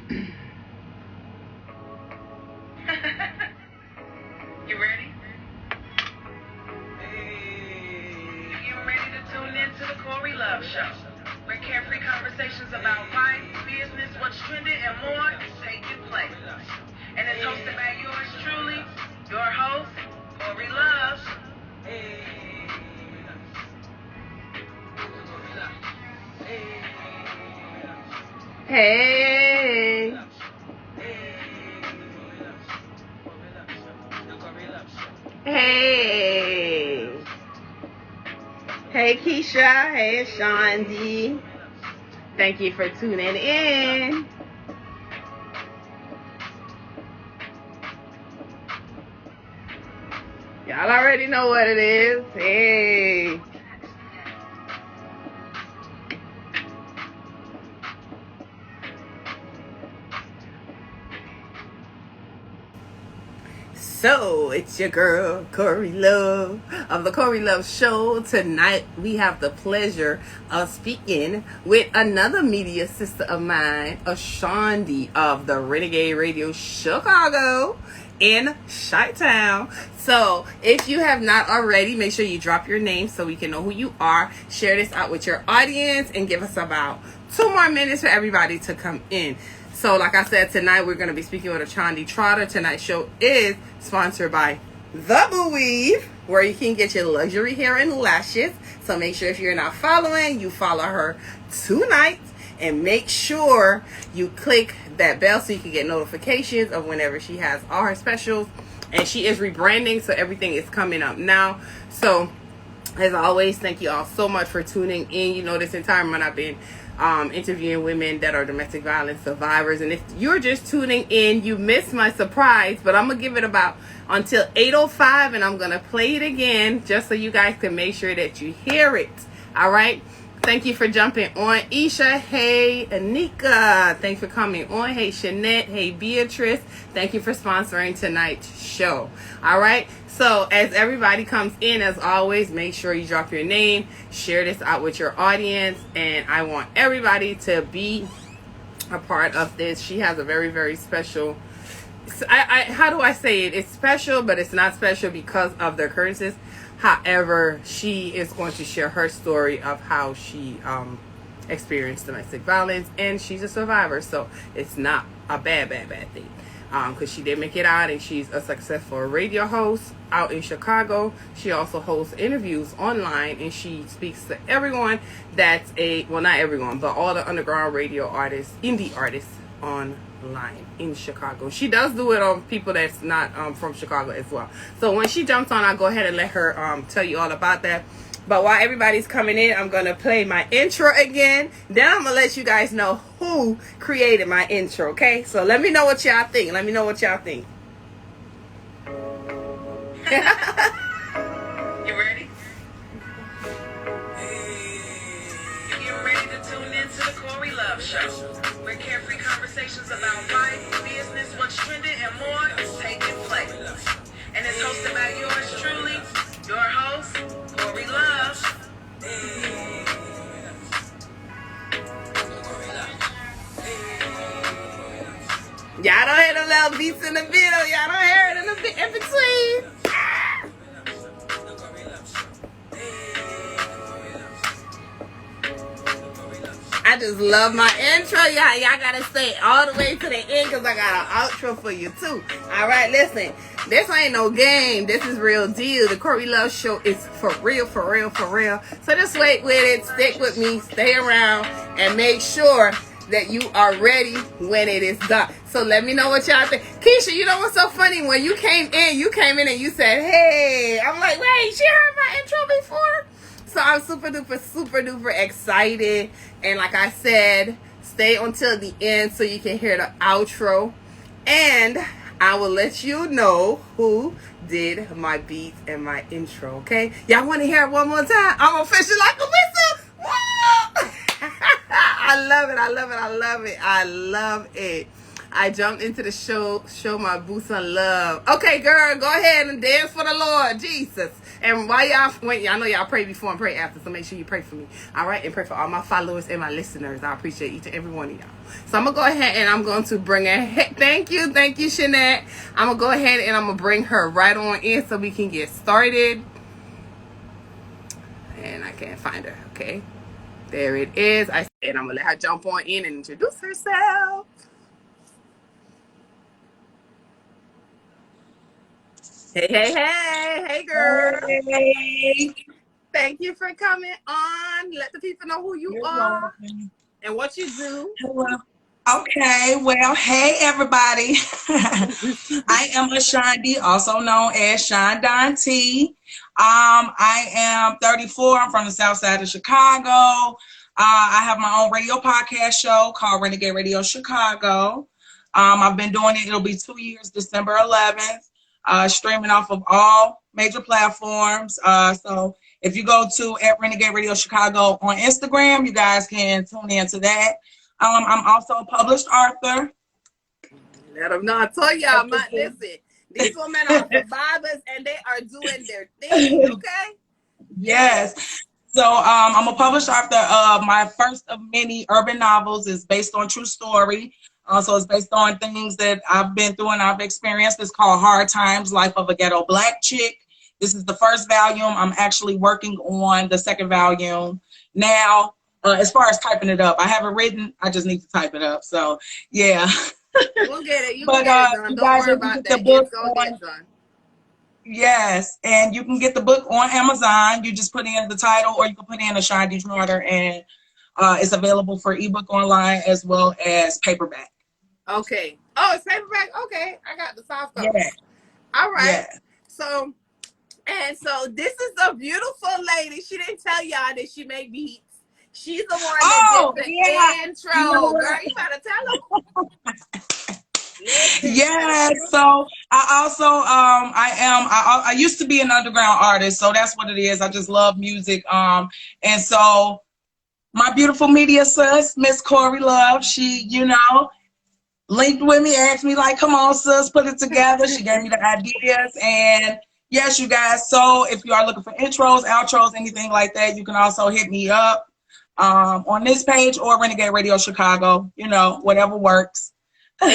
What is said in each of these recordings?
You ready? You ready to tune in to the Corey Love Show, where carefree conversations about life, business, what's trending, and more is taking place. And it's hosted by yours truly, your host, Corey Love. Hey. Hey. Hey, Keisha. Hey, Ashondi. Thank you for tuning in. Y'all already know what it is. Hey. So, it's your girl, Corey Love, of the Corey Love Show. Tonight, we have the pleasure of speaking with another media sister of mine, Ashondi of the Renegade Radio Chicago in Chi-Town. So, if you have not already, make sure you drop your name so we can know who you are. Share this out with your audience and give us about 2 more minutes for everybody to come in. So, like I said, tonight we're going to be speaking with Ashondi Trotter. Tonight's show is sponsored by The Boo Weave, where you can get your luxury hair and lashes. So make sure if you're not following, you follow her tonight. And make sure you click that bell so you can get notifications of whenever she has all her specials. And she is rebranding, so everything is coming up now. So, as always, thank you all so much for tuning in. You know, this entire month I've been interviewing women that are domestic violence survivors, and if you're just tuning in, you missed my surprise, but I'm gonna give it about until 8:05 and I'm gonna play it again just so you guys can make sure that you hear it. All right, thank you for jumping on. Isha, hey. Anika, thanks for coming on. Hey Shanette, hey Beatrice, thank you for sponsoring tonight's show. All right, so as everybody comes in, as always, make sure you drop your name, share this out with your audience, and I want everybody to be a part of this. She has a very, very special, how do I say it? It's special, but it's not special because of the occurrences. However, she is going to share her story of how she experienced domestic violence, and she's a survivor, so it's not a bad thing. Because she did make it out, and she's a successful radio host out in Chicago. She also hosts interviews online, and she speaks to everyone that's well, not everyone, but all the underground radio artists, indie artists online in Chicago. She does do it on people that's not from Chicago as well. So when she jumps on, I'll go ahead and let her tell you all about that. But while everybody's coming in, I'm going to play my intro again. Then I'm going to let you guys know who created my intro, okay? So let me know what y'all think. Let me know what y'all think. You ready? You're ready to tune in to the Corey Love Show, where carefree conversations about life, business, what's trending, and more is taking place. And it's hosted by yours truly, your host, Corey Love. Y'all don't hear the little beats in the video. Y'all don't hear it in between. I just love my intro, y'all. Y'all gotta stay all the way to the end because I got an outro for you too. All right, listen. This ain't no game. This is real deal. The Corey Love Show is for real, for real, for real. So just wait with it. Stick with me. Stay around and make sure that you are ready when it is done. So let me know what y'all think. Keisha, you know what's so funny? When you came in and you said, hey. I'm like, wait, she heard my intro before? So I'm super duper excited. And like I said, stay until the end so you can hear the outro. And I will let you know who did my beats and my intro, okay? Y'all want to hear it one more time? I'm official like a whistle. Woo! I love it. I jumped into the show my boots on love. Okay, girl, go ahead and dance for the Lord, Jesus. And while y'all wait, I know y'all pray before and pray after, so make sure you pray for me. All right, and pray for all my followers and my listeners. I appreciate each and every one of y'all. So I'm gonna go ahead and I'm going to bring her. Thank you, Shanette. I'm gonna go ahead and I'm gonna bring her right on in so we can get started. And I can't find her. Okay, there it is. I said I'm gonna let her jump on in and introduce herself. Hey, girl. Hey. Thank you for coming on. Let the people know who you You're are welcome. and what you do. Hello. Okay, well, hey everybody. I am Ashondi, also known as Shondon T. I am 34. I'm from the south side of Chicago. I have my own radio podcast show called Renegade Radio Chicago. I've been doing it. It'll be 2 years, December 11th. Streaming off of all major platforms. So if you go to @Renegade Radio Chicago on Instagram, you guys can tune into that. I'm also a published author. Let them know. I told y'all, listen, these women are survivors and they are doing their thing, okay? Yes. So I'm a published author. My first of many urban novels is based on true story. So it's based on things that I've been through and I've experienced. It's called Hard Times, Life of a Ghetto Black Chick. This is the first volume. I'm actually working on the second volume now. As far as typing it up, I haven't written. I just need to type it up. So, yeah. We'll get it. You can get it done. Don't worry about that. It's going to get done. Yes, and you can get the book on Amazon. You just put in the title, or you can put in Ashondi Trotter, and it's available for ebook online as well as paperback. Okay. Oh, it's paperback? Okay. I got the soft cover. Yeah. All right. Yeah. So this is a beautiful lady. She didn't tell y'all that she made beats. She's the one that did the intro. Girl, you better tell them. Yeah, so I also I used to be an underground artist, so that's what it is. I just love music. And so my beautiful media sis, Miss Corey Love, she, linked with me, asked me like, come on, sis, put it together. She gave me the ideas, and yes, you guys. So if you are looking for intros, outros, anything like that, you can also hit me up on this page or Renegade Radio Chicago. Whatever works. And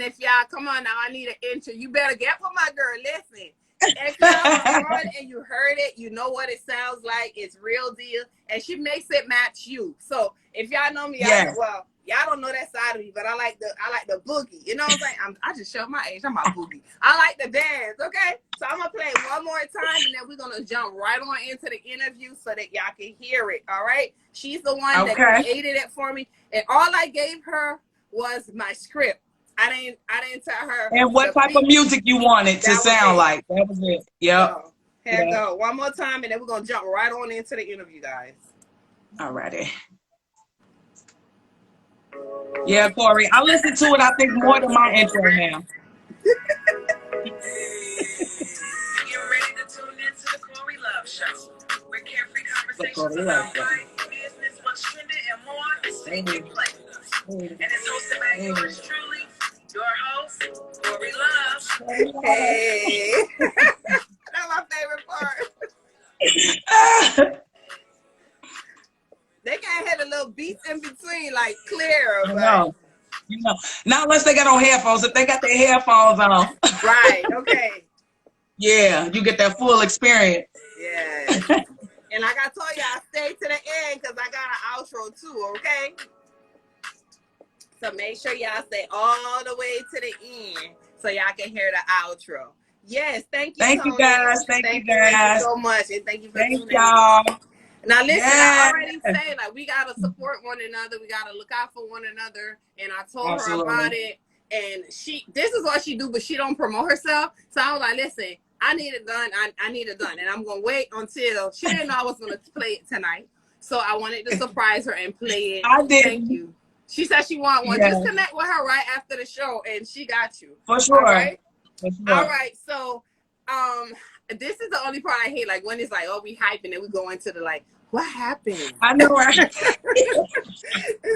if y'all, come on now, I need an intro. You better get with my girl. Listen, if y'all on and you heard it, you know what it sounds like. It's real deal, and she makes it match you. So if y'all know me, y'all don't know that side of me, but I like the boogie. You know what I'm saying? I just showed my age. I'm my boogie. I like the dance. Okay, so I'm gonna play one more time, and then we're gonna jump right on into the interview so that y'all can hear it. All right? She's the one that created it for me, and all I gave her was my script. I didn't tell her. And what type of music you wanted to sound like. That was it. Yep. So, here we go. One more time, and then we're going to jump right on into the interview, guys. Alrighty. Yeah, Corey. I listened to it, I think, more than my intro now. You're ready to tune into the Corey Love Show, where carefree conversations about life, business, what's trending, and more is taking place. And it's hosted by yours truly, your host, Corey Love. Hey. That's my favorite part. They can't have a little beats in between, like clear. No. Not unless they got on headphones. If they got their headphones on. Right, okay. Yeah, you get that full experience. Yeah. And like I told you, I stayed to the end because I got an outro too, okay? So make sure y'all stay all the way to the end so y'all can hear the outro. Yes, thank you. Thank you guys. Thank you guys. Thank you so much. And thank you for tuning in. Y'all. Now listen, I already say like we gotta support one another, we gotta look out for one another. And I told her about it. And this is what she do, but she don't promote herself. So I was like, listen, I need it done. I need it done. And I'm gonna wait until she didn't know I was gonna play it tonight. So I wanted to surprise her and play it. I did. Thank you. She said she want one. Just connect with her right after the show, and she got you. For sure. All right. For sure. All right. So, this is the only part I hate. Like when it's like, oh, we hyping, and we go into the like, What happened? I know, right?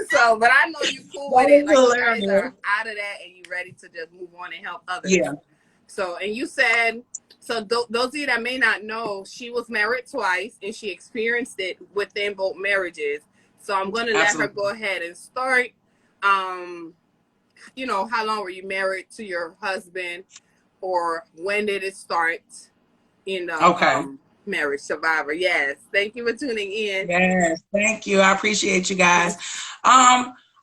So, but I know you cool with That it. is Like, you guys hilarious. are out of that and you ready to just move on and help others. Yeah. So, and you said, so those of you that may not know, she was married twice and she experienced it within both marriages. So I'm going to let her Absolutely. go ahead and start. You know, how long were you married to your husband, or when did it start in the Okay. marriage survivor? Yes. Thank you for tuning in. Yes. Thank you. I appreciate you guys.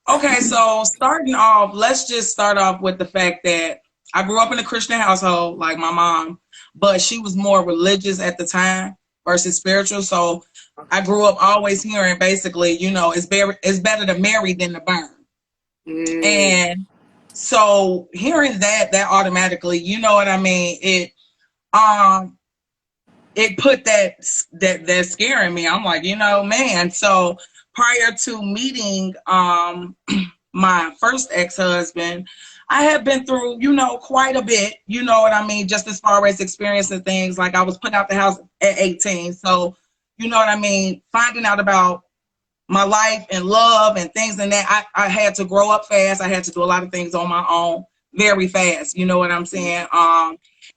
Okay, so starting off, let's just start off with the fact that I grew up in a Christian household, like my mom, but she was more religious at the time versus spiritual. So I grew up always hearing basically, you know, it's better to marry than to burn. Mm. And so hearing that automatically, you know what I mean, it put that scare in me. I'm like, you know, man. So prior to meeting my first ex-husband, I had been through, you know, quite a bit, you know what I mean, just as far as experiencing things. Like, I was put out the house at 18. So, you know what I mean, finding out about my life and love and things and that, I had to grow up fast. I had to do a lot of things on my own very fast. You know what I'm saying?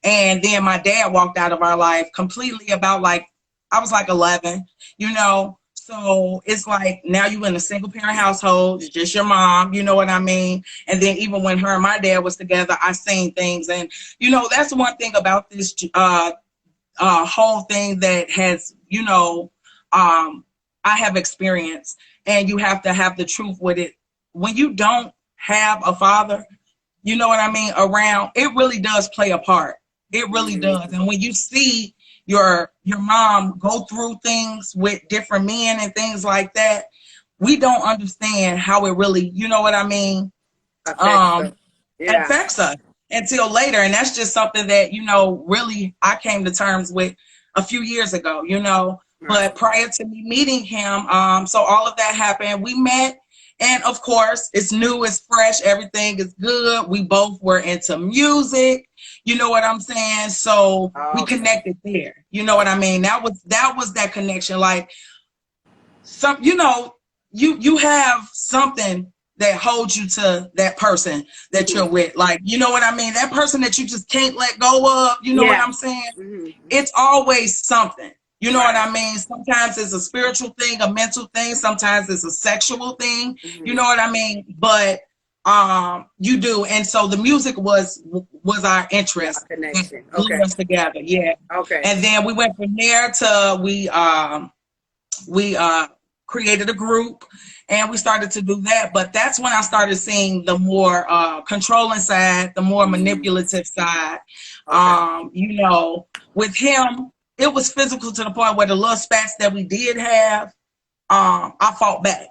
And then my dad walked out of our life completely about, like, I was like 11, you know? So it's like, now you in a single parent household, it's just your mom, you know what I mean? And then even when her and my dad was together, I seen things. And, you know, that's one thing about this whole thing that has, you know, I have experienced, and you have to have the truth with it. When you don't have a father, you know what I mean, around, it really does play a part. It really does. And when you see your mom go through things with different men and things like that, we don't understand how it really, you know what I mean, affects us until later. And that's just something that, you know, really I came to terms with a few years ago, you know. But prior to me meeting him, so all of that happened. We met, and of course, it's new, it's fresh, everything is good. We both were into music, you know what I'm saying? So we connected there, you know what I mean? That was that connection. Like, some, you know, you have something that holds you to that person that you're with. Like, you know what I mean? That person that you just can't let go of, you know what I'm saying? It's always something. You know what I mean? Sometimes it's a spiritual thing, a mental thing. Sometimes it's a sexual thing. You know what I mean? But you do. And so the music was our interest. Connection. Glued us together. Yeah. Okay. And then we went from there to we created a group, and we started to do that. But that's when I started seeing the more controlling side, the more manipulative side. You know, with him, it was physical to the point where the little spats that we did have, I fought back.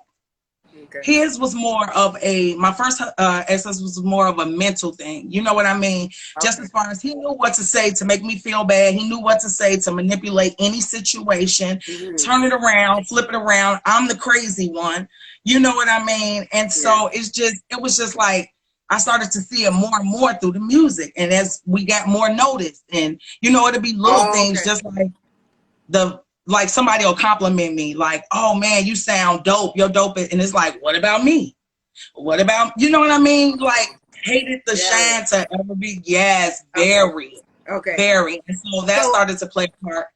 His was more of my first ex was more of a mental thing. You know what I mean? Just as far as he knew what to say to make me feel bad. He knew what to say to manipulate any situation, turn it around, flip it around. I'm the crazy one. You know what I mean? And so it was just like, I started to see it more and more through the music. And as we got more noticed, and, you know, it'd be little things, just like somebody will compliment me, like, oh man, you sound dope, you're dope. And it's like, what about me? What about, you know what I mean? Like, hated the shine to ever be, very. And so that started to play a part.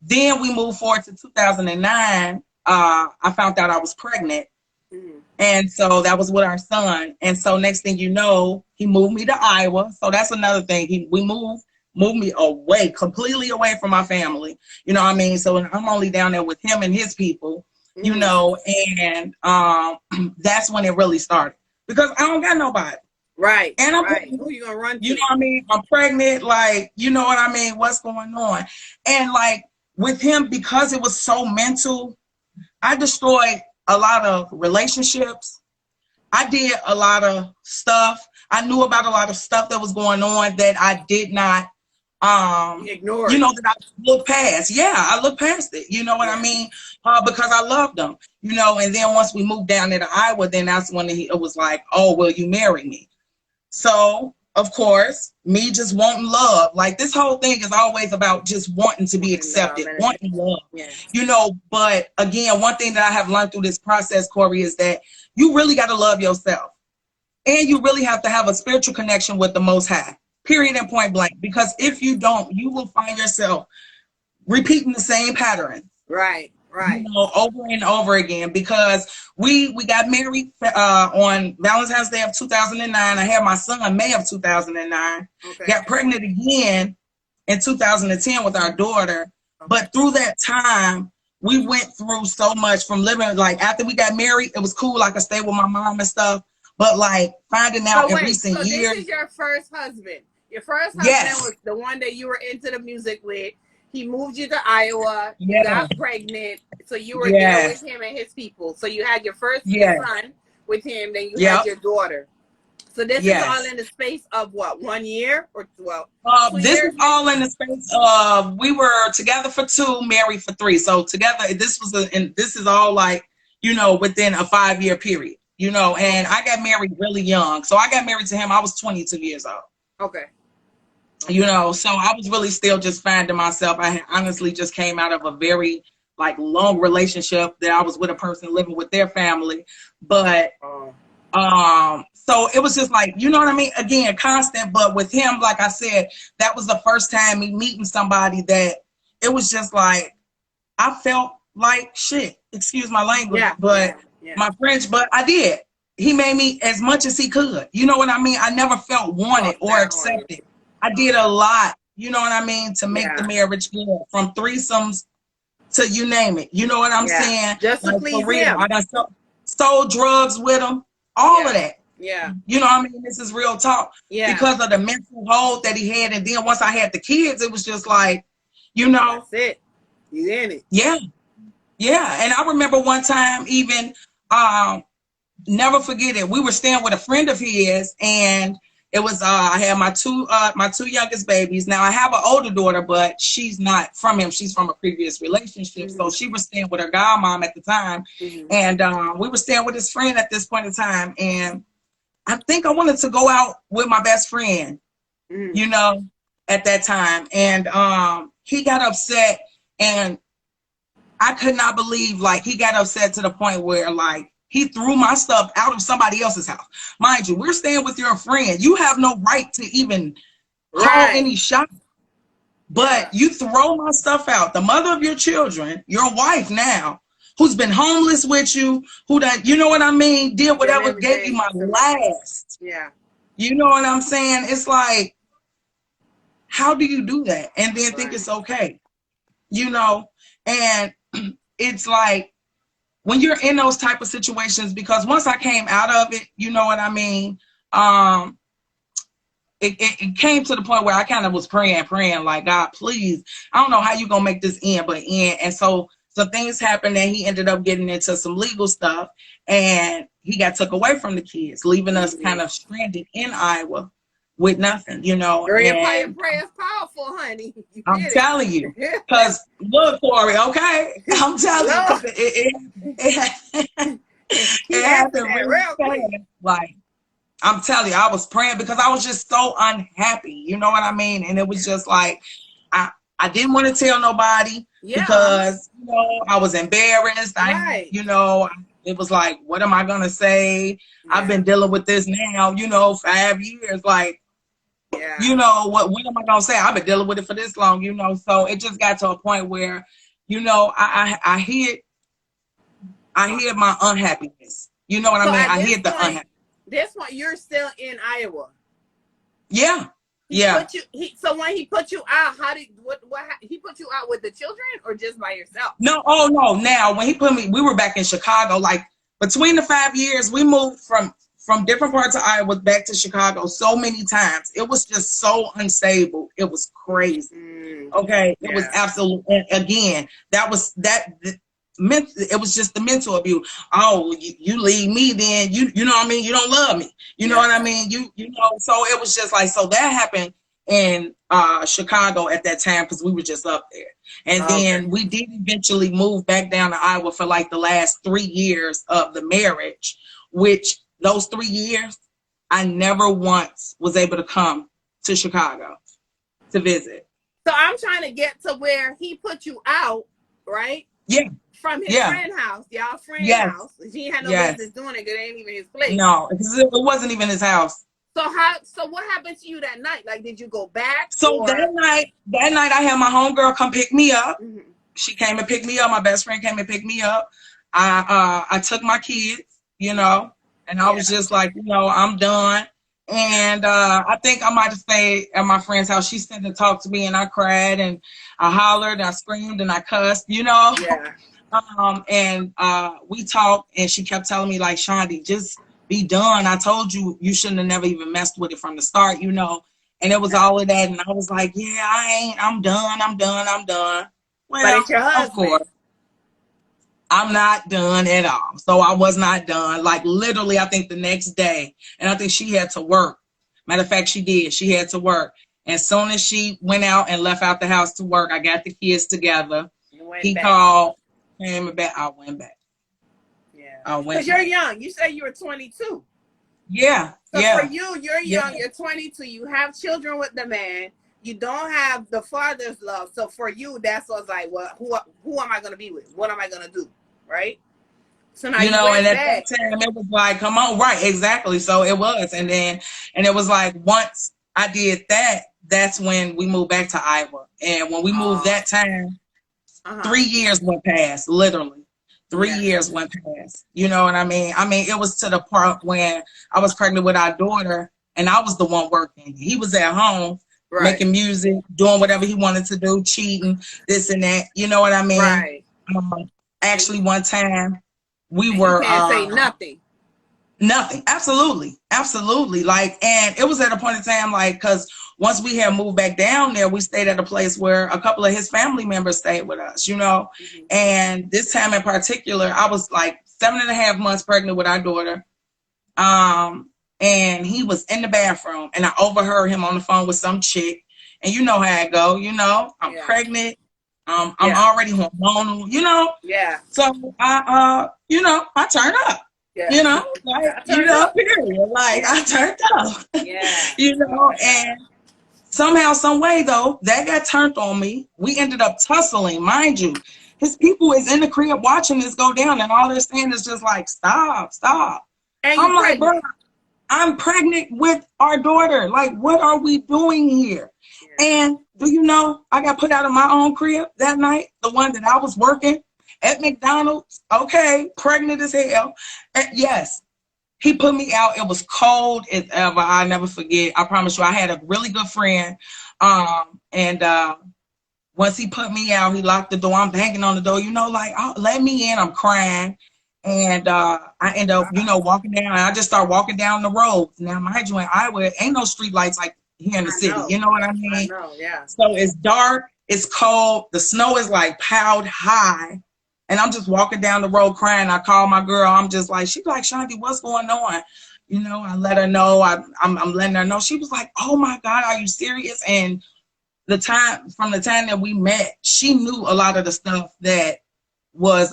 Then we moved forward to 2009. I found out I was pregnant. And so that was with our son. And so next thing you know, he moved me to Iowa. So that's another thing. We moved me away, completely away from my family. You know what I mean? So I'm only down there with him and his people, you know, and that's when it really started. Because I don't got nobody. Right. And I'm who you gonna run to? You know what I mean? I'm pregnant, like, you know what I mean? What's going on? And like with him, because it was so mental, I destroyed a lot of relationships. I did a lot of stuff. I knew about a lot of stuff that was going on that I did not ignore. You know, that I looked past. Yeah, I looked past it. You know what I mean? Because I loved them. You know, and then once we moved down there to Iowa, then that's when it was like, oh, will you marry me? So of course, me just wanting love. Like, this whole thing is always about just wanting to be accepted, wanting love. Yeah. You know, but again, one thing that I have learned through this process, Corey, is that you really got to love yourself. And you really have to have a spiritual connection with the Most High, period and point blank. Because if you don't, you will find yourself repeating the same pattern. Right. You know, over and over again, because we got married on Valentine's Day of 2009. I had my son in May of 2009. Okay. Got pregnant again in 2010 with our daughter. Okay. But through that time, we went through so much from living, like, after we got married, it was cool. I could stay with my mom and stuff. But like finding out in recent years. This is your first husband. Your first husband was the one that you were into the music with. He moved you to Iowa. You got pregnant. So you were there with him and his people. So you had your first son with him. Then you had your daughter. So this is all in the space of what, 1 year or 12? This is all in the space of, we were together for 2, married for 3. So together, this is all like, you know, within a 5-year period, you know, and I got married really young. So I got married to him. I was 22 years old. Okay. You know, so I was really still just finding myself. I honestly just came out of a very like long relationship that I was with a person living with their family. But so it was just like, you know what I mean? Again, constant. But with him, like I said, that was the first time me meeting somebody that it was just like, I felt like shit. Excuse my language, but my French, but I did. He made me as much as he could. You know what I mean? I never felt wanted or accepted. I did a lot, you know what I mean, to make the marriage good, from threesomes to you name it. You know what I'm saying? Just to please him. I done sold drugs with him, all of that. Yeah. You know what I mean? This is real talk. Yeah. Because of the mental hold that he had. And then once I had the kids, it was just like, you know. That's it. You in it. Yeah. Yeah. And I remember one time even, never forget it. We were staying with a friend of his, and it was I had my two youngest babies. Now I have an older daughter, but she's not from him. She's from a previous relationship. So she was staying with her godmom at the time. And we were staying with his friend at this point in time. And I think I wanted to go out with my best friend, you know, at that time. And he got upset, and I could not believe, like, he got upset to the point where, like, he threw my stuff out of somebody else's house. Mind you, we're staying with your friend. You have no right to even call any shot. But you throw my stuff out. The mother of your children, your wife now, who's been homeless with you, who done, you know what I mean, did whatever, gave you my last. Yeah. You know what I'm saying? It's like, how do you do that? And then think it's okay. You know? And it's like, when you're in those type of situations, because once I came out of it, you know what I mean? It came to the point where I kind of was praying like, God, please, I don't know how you gonna make this end, but end. And so things happened, and he ended up getting into some legal stuff, and he got took away from the kids, leaving us kind of stranded in Iowa with nothing, you know. Girl, your prayer is powerful, honey. I'm telling you, because look, Corey, okay? I'm telling you, it happened really fast. Like, I'm telling you, I was praying because I was just so unhappy, you know what I mean? And it was just like, I didn't want to tell nobody because, you know, I was embarrassed. You know, it was like, what am I gonna say? I've been dealing with this now, you know, 5 years. Like, you know, what am I gonna say? I've been dealing with it for this long, you know. So it just got to a point where, you know, I hid my unhappiness. You know what I mean? I hid the unhappiness. This one, you're still in Iowa. Yeah. Yeah. So when he put you out, he put you out with the children or just by yourself? No, now when he put me, we were back in Chicago. Like, between the 5 years, we moved from different parts of Iowa back to Chicago so many times. It was just so unstable. It was crazy. Okay. It was absolutely, again, it was just the mental abuse. Oh, you leave me, then you know what I mean? You don't love me. You know what I mean? You know, so it was just like, so that happened in Chicago at that time because we were just up there. And then we did eventually move back down to Iowa for like the last 3 years of the marriage, which those 3 years, I never once was able to come to Chicago to visit. So I'm trying to get to where he put you out, right? Yeah. From his friend house, y'all friend house. He had no business doing it because it ain't even his place. No, it wasn't even his house. So what happened to you that night? Like, did you go back? So that night I had my homegirl come pick me up. Mm-hmm. She came and picked me up. My best friend came and picked me up. I took my kids, you know, and I was just like, you know, I'm done. And I think I might have stayed at my friend's house. She sat and talked to me, and I cried and I hollered and I screamed and I cussed, you know. Yeah. And we talked, and she kept telling me, like, Shondi, just be done. I told you shouldn't have never even messed with it from the start, you know. And it was all of that, and I was like, yeah, I'm done. Well, but it's your husband. Of course, I'm not done at all. So I was not done. Like, literally, I think the next day, and I think she had to work. Matter of fact, she did. She had to work. And as soon as she went out and left out the house to work, I got the kids together. He called, came back. I went back. Yeah. Because you're young. You said you were 22. Yeah. So for you, you're young. You're 22. You have children with the man. You don't have the father's love. So for you, that's what's like, well, who am I going to be with? What am I going to do? Right? So now you know, and at that time it was like, come on, right, exactly. So it was, and it was like, once I did that, that's when we moved back to Iowa. And when we moved that time, 3 years went past, literally. 3 years went past. You know what I mean? I mean, it was to the part when I was pregnant with our daughter, and I was the one working. He was at home making music, doing whatever he wanted to do, cheating, this and that. You know what I mean? Right. Actually, one time we were. You can't say nothing. Nothing. Absolutely. Like, and it was at a point in time, like, because once we had moved back down there, we stayed at a place where a couple of his family members stayed with us, you know. Mm-hmm. And this time in particular, I was like 7.5 months pregnant with our daughter. And he was in the bathroom, and I overheard him on the phone with some chick. And you know how it go, you know, I'm pregnant. I'm already hormonal, you know. Yeah. So I turned up. Yeah. You know, like, period. Like, I turned up. Yeah. You know, and somehow, some way though, that got turned on me. We ended up tussling, mind you. His people is in the crib watching this go down, and all they're saying is just like, stop. And I'm like, bro, I'm pregnant with our daughter. Like, what are we doing here? Yeah. And do you know, I got put out of my own crib that night, the one that I was working at McDonald's, okay, pregnant as hell. And yes, he put me out. It was cold as ever. I never forget. I promise you, I had a really good friend. And once he put me out, he locked the door. I'm banging on the door, you know, like, oh, let me in. I'm crying. And I end up, you know, walking down. And I just start walking down the road. Now, mind you, in Iowa, ain't no street lights like here in the city. You know what I mean? I know, yeah. So it's dark. It's cold. The snow is like piled high. And I'm just walking down the road crying. I call my girl. I'm just like, she's like, Shondi, what's going on? You know, I let her know. I'm letting her know. She was like, oh my God, are you serious? And from the time that we met, she knew a lot of the stuff that was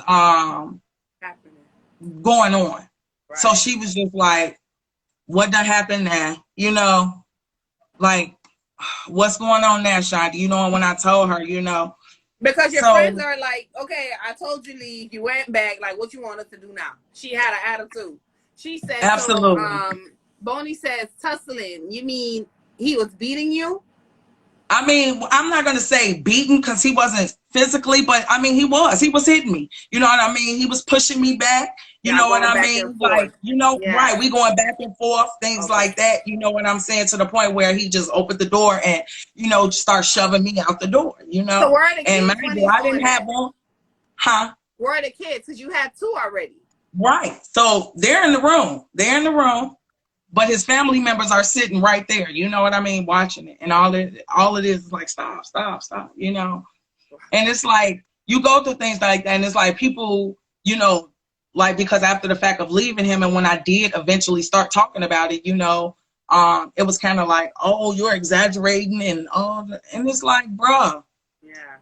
going on. Right. So she was just like, what done happened now? You know, like, what's going on now, Shondi? You know, and when I told her, you know. Because your friends are like, okay, I told you leave. You went back. Like, what you want us to do now? She had an attitude. She said, absolutely. So, Bonnie says, tussling. You mean he was beating you? I mean, I'm not going to say beating because he wasn't physically, but I mean, he was hitting me. You know what I mean? He was pushing me back. You know what I mean? Like, you know, right. We going back and forth, things like that. You know what I'm saying? To the point where he just opened the door and, you know, start shoving me out the door, you know? So where are the kids? And mind you, I didn't have one. Huh? Where are the kids? Because you had 2 already. Right. So they're in the room. But his family members are sitting right there, you know what I mean, watching it. And all it is like, stop, you know. And it's like, you go through things like that, and it's like people, you know, like, because after the fact of leaving him, and when I did eventually start talking about it, you know, it was kind of like, oh, you're exaggerating and all that. And it's like, bruh. Yeah.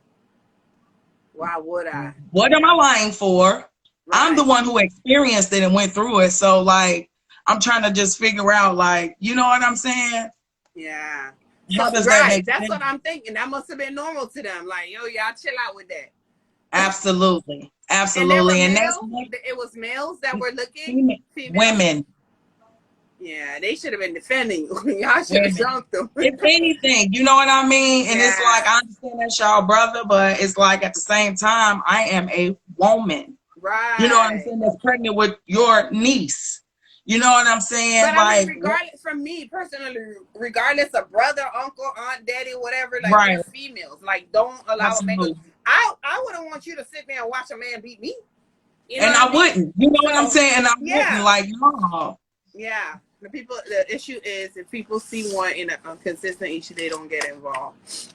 Why would I? What am I lying for? Right. I'm the one who experienced it and went through it. So, like, I'm trying to just figure out, like, you know what I'm saying? Yeah. How So, does that make that's sense? what I'm thinking. That must have been normal to them. Like, yo, y'all chill out with that. Absolutely. And Absolutely. And that's it was males that were looking, females. women. Yeah, they should have been defending you. Y'all should have jumped them. If anything, you know what I mean? And it's like, I understand that's y'all brother, but it's like at the same time, I am a woman. Right. You know what I'm saying? That's pregnant with your niece. You know what I'm saying? But like, I mean, regardless, from me personally, regardless of brother, uncle, aunt, daddy, whatever, like right. we're females. Like, don't allow a man. I wouldn't want you to sit there and watch a man beat me. You know and I wouldn't. You know what I'm saying? And I wouldn't. Like, no. Yeah. The issue is if people see one in a consistent issue, they don't get involved.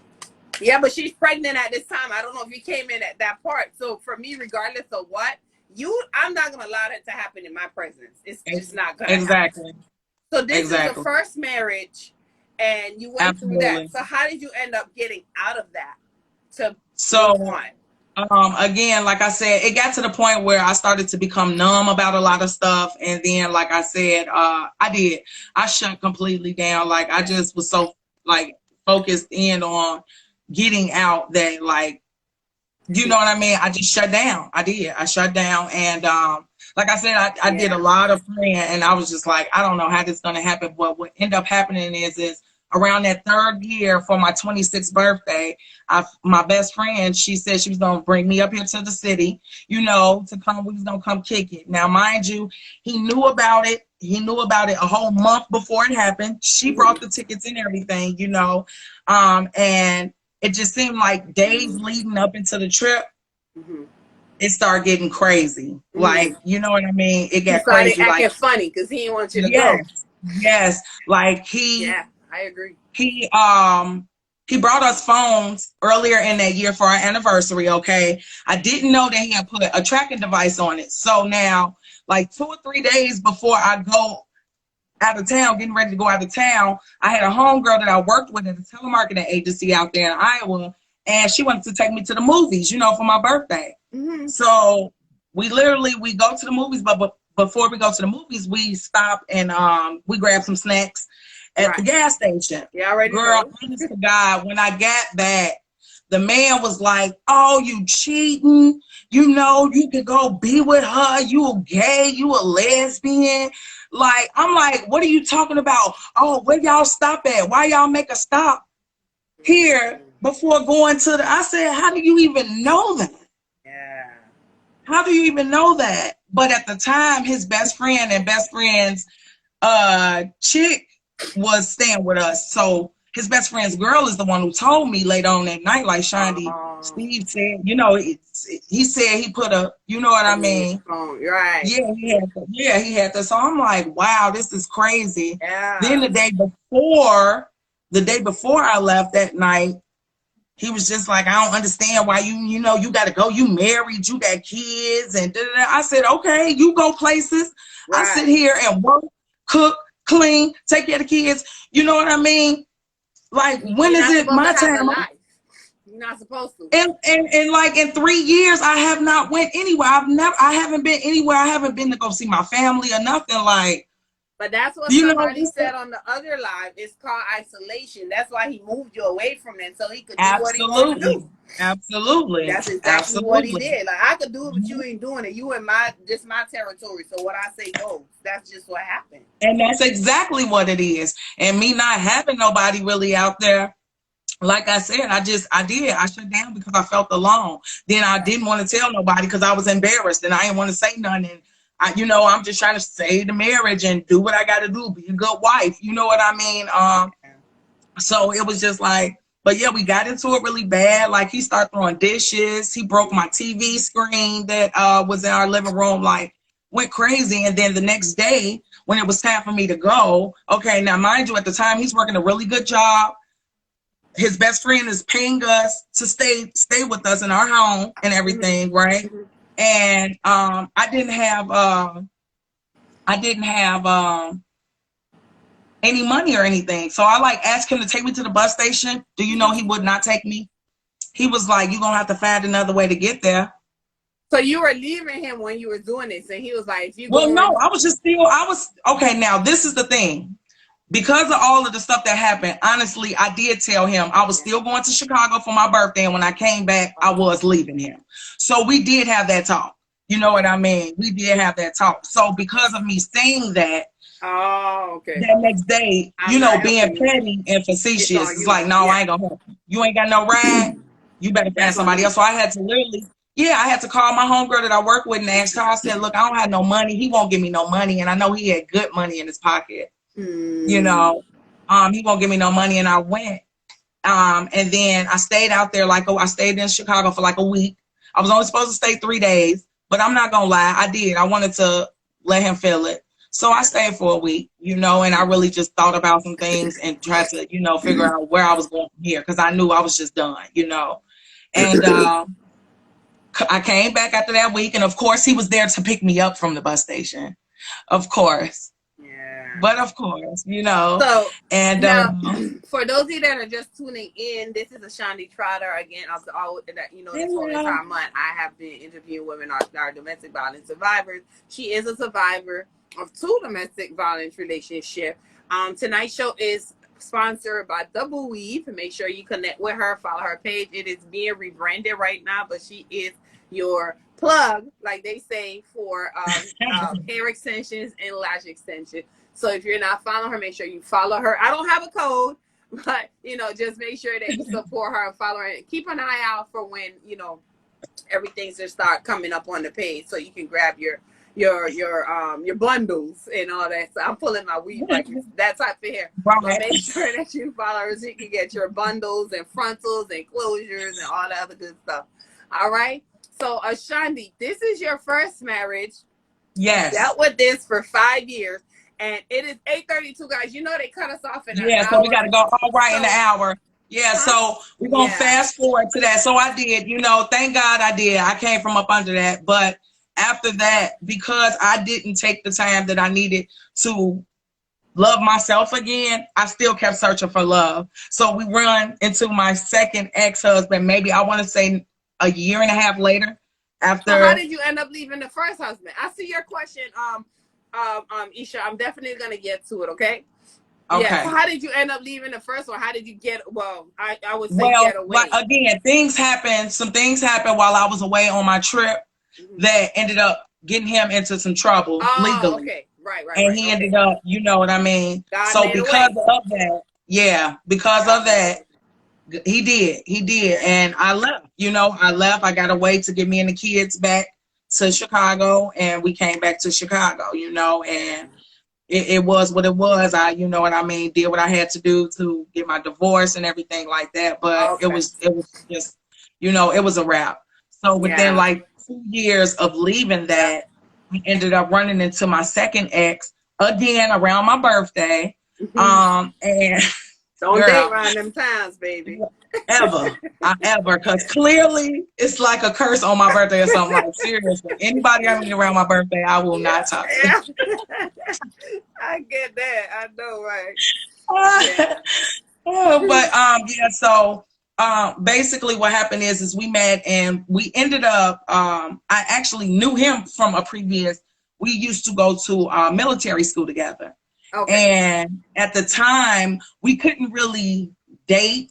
Yeah, but she's pregnant at this time. I don't know if you came in at that part. So for me, regardless of what, I'm not gonna allow that to happen in my presence. It's just not gonna happen. So this is the first marriage, and you went through that. So how did you end up getting out of that to move on? Again, like I said, it got to the point where I started to become numb about a lot of stuff. And then, like I said, I shut completely down. Like, I just was so, like, focused in on getting out that, like, you know what I mean? I just shut down. I shut down. And, like I said, I did a lot of praying, and I was just like, I don't know how this is going to happen. But what ended up happening is around that third year for my 26th birthday, my best friend, she said she was going to bring me up here to the city, you know, we was going to come kick it. Now, mind you, he knew about it. He knew about it a whole month before it happened. She brought the tickets and everything, you know, and it just seemed like days leading up into the trip, it started getting crazy. Like, you know what I mean? It got crazy. Acting funny because he didn't want you to go. Yes. Like I agree. He brought us phones earlier in that year for our anniversary, okay? I didn't know that he had put a tracking device on it. So now, like 2 or 3 days before I go out of town, getting ready to go out of town, I had a homegirl that I worked with at a telemarketing agency out there in Iowa, and she wanted to take me to the movies, you know, for my birthday. So we go to the movies, but before we go to the movies, we stop and we grab some snacks at the gas station. Girl, honest to God, when I got back, the man was like, "Oh, you cheating? You know, you could go be with her. You a gay, you a lesbian." Like, I'm like, what are you talking about? Oh, where y'all stop at? Why y'all make a stop here before going to I said, how do you even know that? Yeah. How do you even know that? But at the time, his best friend and best friend's chick was staying with us. So his best friend's girl is the one who told me later on that night, like, Shondi, Steve said, you know, he said he put you know what I mean? Right. Yeah, he had that. So I'm like, wow, this is crazy. Yeah. Then the day before I left that night, he was just like, I don't understand why you know, you got to go. You married, you got kids. And I said, okay, you go places. Right. I sit here and work, cook, clean, take care of the kids. You know what I mean? Like, when is it my time? You're not supposed to. And like in 3 years, I have not went anywhere. I haven't been anywhere. I haven't been to go see my family or nothing. Like, but that's what somebody said on the other live. It's called isolation. That's why he moved you away from it, so he could do what he wanted to do. Absolutely. That's exactly what he did. Like, I could do it, but you ain't doing it. You in my territory. So what I say goes. That's just what happened. And that's exactly what it is. And me not having nobody really out there, like I said, I shut down because I felt alone. Then I didn't want to tell nobody because I was embarrassed and I didn't want to say nothing. I'm just trying to save the marriage and do what I got to do, be a good wife. You know what I mean? So it was just like, but yeah, we got into it really bad. Like, he started throwing dishes. He broke my TV screen that was in our living room, like, went crazy. And then the next day when it was time for me to go, okay, now mind you, at the time he's working a really good job. His best friend is paying us to stay with us in our home and everything, right? And I didn't have any money or anything. So I like asked him to take me to the bus station. Do you know he would not take me? He was like, you're gonna have to find another way to get there. So you were leaving him when you were doing this, and he was like, "If you Well, go," no, I was okay. Now this is the thing. Because of all of the stuff that happened, honestly, I did tell him I was still going to Chicago for my birthday. And when I came back, I was leaving him. So we did have that talk. You know what I mean? We did have that talk. So because of me saying that, oh, okay, that next day, I'm you know, not being helping you. petty and facetious, It's on it's you. like, no, Yeah. I ain't gonna help you. You ain't got no ride. You better find That's on somebody you. else. So I had to literally, I had to call my homegirl that I work with and ask her. I said, look, I don't have no money. He won't give me no money. And I know he had good money in his pocket. You know, he won't give me no money. And I went. And then I stayed out there I stayed in Chicago for like a week. I was only supposed to stay 3 days, but I'm not gonna lie, I did. I wanted to let him feel it. So I stayed for a week, you know, and I really just thought about some things and tried to, you know, figure out where I was going from here because I knew I was just done, you know. And I came back after that week, and of course he was there to pick me up from the bus station. Of course. But of course, you know. So and now, for those of you that are just tuning in, this is Ashondi Trotter again. You know, this whole entire month I have been interviewing women our domestic violence survivors. She is a survivor of 2 domestic violence relationships. Tonight's show is sponsored by Double Weave. Make sure you connect with her, follow her page. It is being rebranded right now, but she is your plug, like they say, for hair extensions and lash extensions. So if you're not following her, make sure you follow her. I don't have a code, but, you know, just make sure that you support her and follow her. And keep an eye out for when, you know, everything's just start coming up on the page so you can grab your bundles and all that. So I'm pulling my weave like that type of hair. But make sure that you follow her so you can get your bundles and frontals and closures and all the other good stuff. All right. So Ashondi, this is your first marriage. Yes. You dealt with this for 5 years. And it is 8:32, guys. You know they cut us off in an hour. So we got to go all right in the hour. Yeah, so we're going to fast forward to that. So I did, you know, thank God I did. I came from up under that. But after that, because I didn't take the time that I needed to love myself again, I still kept searching for love. So we run into my second ex-husband, maybe I want to say a year and a half later. After. So how did you end up leaving the first husband? I see your question, Isha. I'm definitely gonna get to it. Okay. Okay. Yeah. So how did you end up leaving the first one? How did you get? Well, I would say get away. Like, again, some things happened while I was away on my trip that ended up getting him into some trouble legally. Okay. Right. And he ended up, you know what I mean. So because of that, he did, and I left. You know, I got away to get me and the kids back to Chicago, and we came back to Chicago, you know, and it was what it was. I, you know what I mean, did what I had to do to get my divorce and everything like that. But it was just, you know, it was a wrap. So within like 2 years of leaving that, I ended up running into my second ex again around my birthday. And don't date around them times, baby. Ever, because clearly it's like a curse on my birthday or something. Like, seriously, anybody I meet around my birthday, I will not talk to. I get that. I know, right? So basically what happened is we met and we ended up, I actually knew him from a previous, we used to go to military school together. Okay. And at the time, we couldn't really date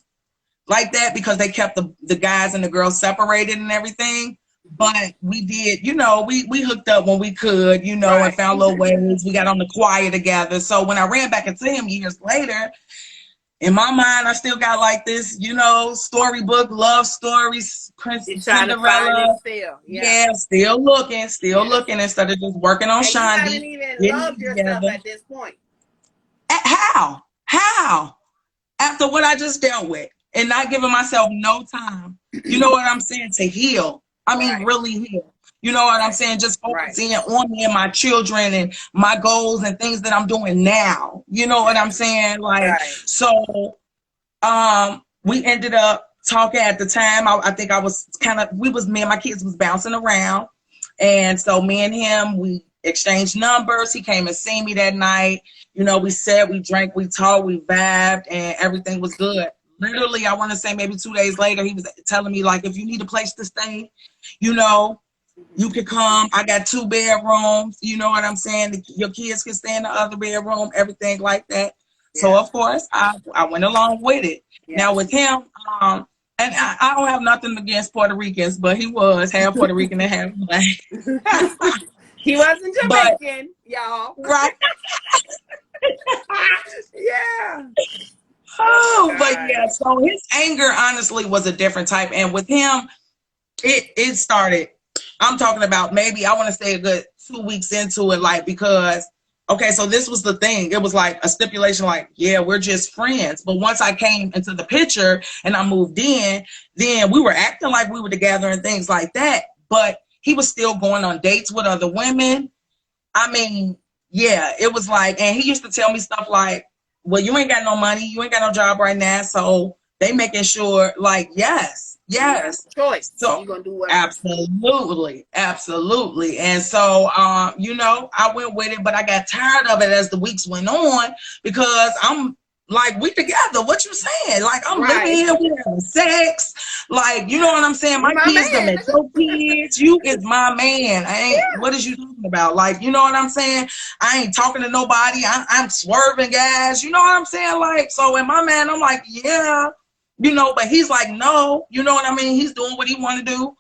like that because they kept the guys and the girls separated and everything. But we did, you know, we hooked up when we could, you know, and found little ways. We got on the choir together. So when I ran back into him years later, in my mind, I still got like this, you know, storybook, love stories, Princess Cinderella. Still looking instead of just working on Shondi. You haven't even loved yourself at this point. How? After what I just dealt with and not giving myself no time, you know what I'm saying, to heal. I mean, really heal. You know what I'm saying? Just focusing on me and my children and my goals and things that I'm doing now. You know what I'm saying? Like, so we ended up talking at the time. I think I was me and my kids was bouncing around. And so me and him, we exchanged numbers. He came and see me that night. You know, we said, we drank, we talked, we vibed, and everything was good. Literally, I want to say maybe 2 days later, he was telling me, like, if you need a place to stay, you know, You could come. I got 2 bedrooms. You know what I'm saying? Your kids can stay in the other bedroom, everything like that. So Yeah. of course I went along with it. Yeah. Now with him, and I don't have nothing against Puerto Ricans, but he was half Puerto Rican and half black. He wasn't But Jamaican, y'all. right. Yeah. Oh, but yeah, so his anger honestly was a different type. And with him, it started, I'm talking about maybe I want to say a good 2 weeks into it, like, because okay, so this was the thing. It was like a stipulation, like, yeah, we're just friends. But once I came into the picture and I moved in, then we were acting like we were together and things like that. But he was still going on dates with other women. I mean, yeah, it was like, and he used to tell me stuff like, well, you ain't got no money, you ain't got no job right now, so they making sure, like, yes. Choice. So you gonna do what? absolutely. And so, you know, I went with it, but I got tired of it as the weeks went on because I'm like, we together. What you saying? Like, I'm living here, we having sex. Like, you know what I'm saying? My kids done met your kids. You is my man. I ain't. What is you talking about? Like, you know what I'm saying? I ain't talking to nobody. I'm swerving guys. You know what I'm saying? Like, so in my man, I'm like, yeah. You know, but he's like, no, you know what I mean? He's doing what he want to do.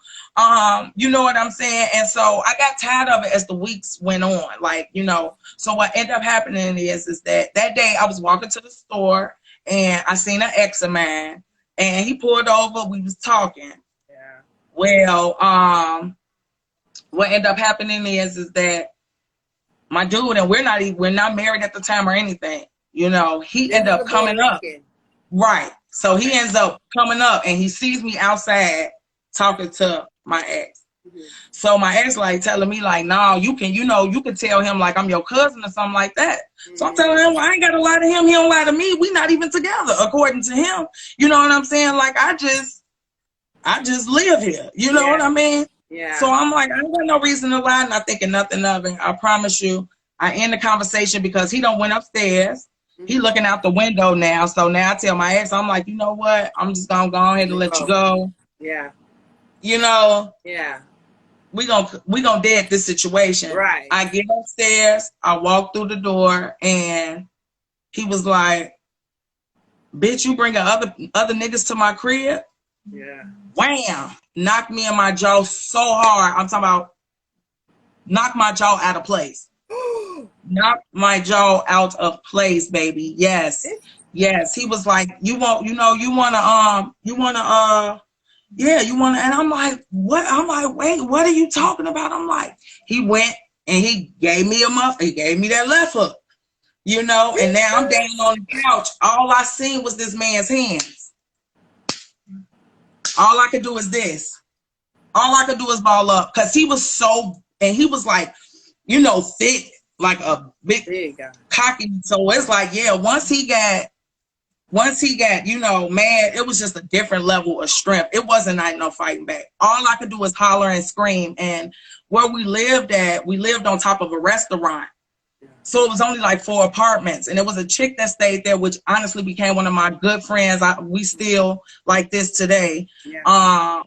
You know what I'm saying? And so I got tired of it as the weeks went on, like, you know. So what ended up happening is that day I was walking to the store and I seen an ex of mine and he pulled over. We was talking. Yeah. Well, what ended up happening is that my dude, and we're not married at the time or anything, you know, he ended up coming up. Right. So he ends up coming up and he sees me outside talking to my ex. Mm-hmm. So my ex like telling me like, no, you can tell him like I'm your cousin or something like that. Mm-hmm. So I'm telling him, well, I ain't got to lie to him. He don't lie to me. We not even together according to him. You know what I'm saying? Like I just live here. You know what I mean? Yeah. So I'm like, I ain't got no reason to lie, not thinking nothing of it. I promise you. I end the conversation because he done went upstairs. He looking out the window now. So now I tell my ex, I'm like, you know what? I'm just gonna go ahead and let you go. Yeah. You know? Yeah. We gonna dead this situation. Right. I get upstairs, I walk through the door, and he was like, bitch, you bringing other niggas to my crib? Yeah. Wham! Knocked me in my jaw so hard. I'm talking about knock my jaw out of place. Knock my jaw out of place, baby. Yes. He was like, you wanna, and I'm like, what? I'm like, wait, what are you talking about? I'm like, he went and he gave me he gave me that left hook, you know, and now I'm down on the couch. All I seen was this man's hands. All I could do is this. All I could do is ball up because he was he was like, you know, thick, like a big cocky. So it's like, yeah, once he got, you know, mad, it was just a different level of strength. It wasn't like no fighting back. All I could do was holler and scream. And where we lived on top of a restaurant. So it was only like 4 apartments. And it was a chick that stayed there, which honestly became one of my good friends. We still like this today. Yeah.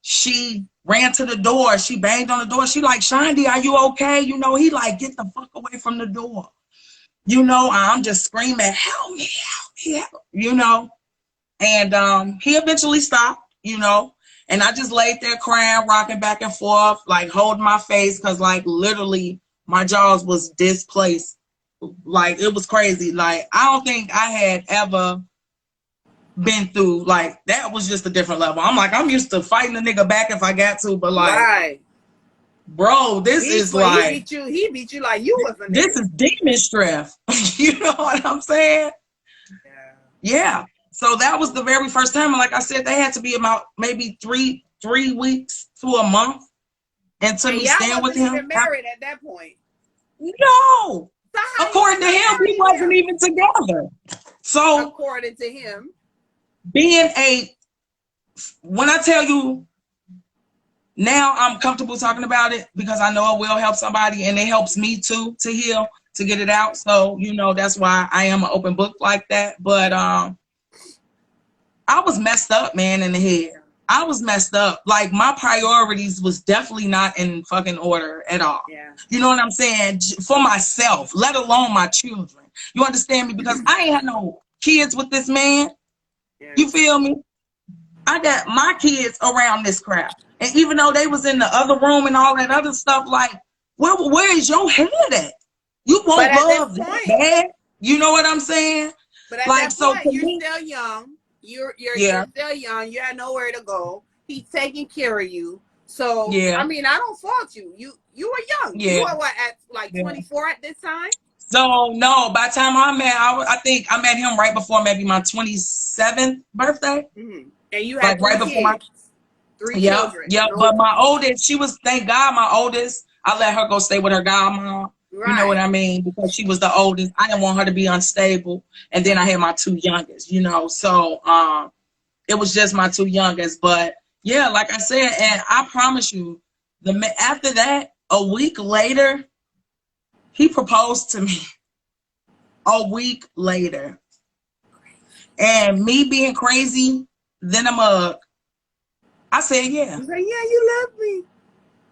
She ran to the door. She banged on the door. She like, Shondi, are you okay? You know, he like, get the fuck away from the door. You know, I'm just screaming, help me, you know. And he eventually stopped, you know. And I just laid there crying, rocking back and forth, like holding my face because like literally my jaws was displaced. Like it was crazy. Like I don't think I had ever been through like that. Was just a different level. I'm like, I'm used to fighting the nigga back if I got to, but like bro, he beat you like you was a nigga. This is demon strength. You know what I'm saying? Yeah. So that was the very first time. And like I said, they had to be about maybe three weeks to a month until me staying with him. Even married at that point. No. According to him, we wasn't even together. So according to him, when I tell you now I'm comfortable talking about it because I know it will help somebody and it helps me too to heal, to get it out. So, you know, that's why I am an open book like that. But I was messed up, man, in the head. I was messed up. Like, my priorities was definitely not in fucking order at all. Yeah. You know what I'm saying? For myself, let alone my children. You understand me? Because I ain't had no kids with this man. Yeah. You feel me? I got my kids around this crap. And even though they was in the other room and all that other stuff, like, where is your head at? You won't love that bad. You know what I'm saying? But at like, that so point, you're me, still young. You're yeah, still young. You have nowhere to go. He's taking care of you. So yeah, I mean, I don't fault you. You were young. yeah, You were what, at like yeah. 24 at this time? So no, by the time I think I met him right before maybe my 27th birthday. Mm-hmm. And you had Like right three before my, kids, three yep, children. yep. No, But my oldest, she was, thank God, my oldest, I let her go stay with her godmom. right. You know what I mean? Because she was the oldest. I didn't want her to be unstable. And then I had my two youngest, you know. So it was just my two youngest. But yeah, like I said, and I promise you, after that, a week later, he proposed to me. A week later. And me being crazy, then a mug, I said yeah. You said, yeah, you love me.